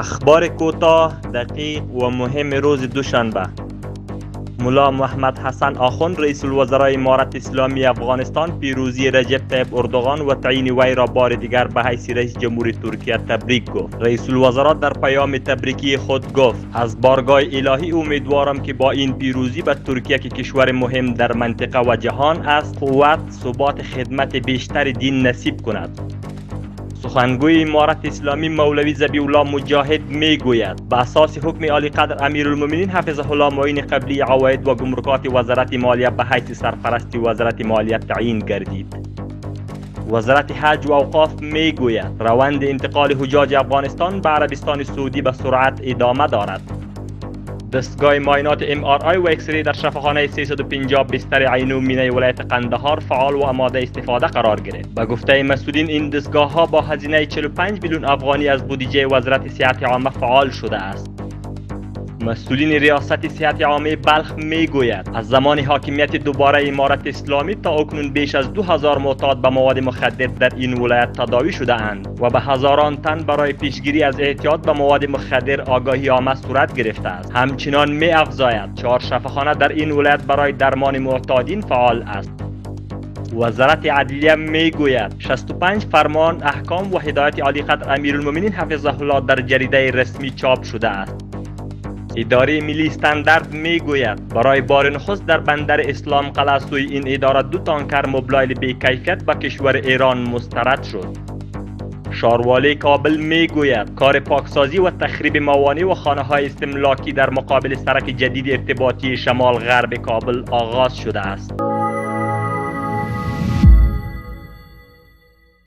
اخبار کوتاه، دقیق و مهم روز دوشنبه. ملا محمد حسن آخوند رئیس الوزرای امارت اسلامی افغانستان پیروزی رجب طیب اردوغان و تعیین وی را بار دیگر به حیث رئیس جمهوری ترکیه تبریک گفت. رئیس الوزراء در پیام تبریکی خود گفت: از بارگاه الهی امیدوارم که با این پیروزی به ترکیه که کشور مهم در منطقه و جهان است، قوت، ثبات، خدمت بیشتر دین نصیب کند. سخنگوی امارت اسلامی مولوی ذبیح الله مجاهد میگوید به اساس حکم عالی قدر امیرالمؤمنین حفظه الله معین قبلی عواید و گمرکات وزارت مالیه به حیث سرپرست وزارت مالیه تعیین گردید. وزارت حج و اوقاف میگوید روند انتقال حجاج افغانستان به عربستان سعودی به سرعت ادامه دارد. دستگاه معاینات MRI و اکسری در شفاخانه 350 بستر عینو مینه ولایت قندهار فعال و آماده استفاده قرار گرفت. به گفته مسئولین این دستگاه ها با هزینه 45 میلیون افغانی از بودجه وزارت صحت عامه فعال شده است. مسئولین ریاست صحت عامه بلخ میگوید از زمان حاکمیت دوباره امارت اسلامی تا اکنون بیش از 2000 معتاد به مواد مخدر در این ولایت تداوی شده اند و به هزاران تن برای پیشگیری از اعتیاد به مواد مخدر آگاهی عامه صورت گرفته است. همچنان می افزاید 4 شفاخانه در این ولایت برای درمان معتادین فعال است. وزارت عدلیه میگوید 65 فرمان، احکام و هدایت عالی قدر امیرالمؤمنین حفظه الله در جریده رسمی چاپ شده است. اداره ملی استاندارد میگوید برای بار نخست در بندر اسلام قلعه سوی این اداره 2 تانکر موبایل بی کیفیت به کشور ایران مسترد شد. شاروالی کابل میگوید کار پاکسازی و تخریب موانع و خانه‌های استملاکی در مقابل سرک جدید ارتباطی شمال غرب کابل آغاز شده است.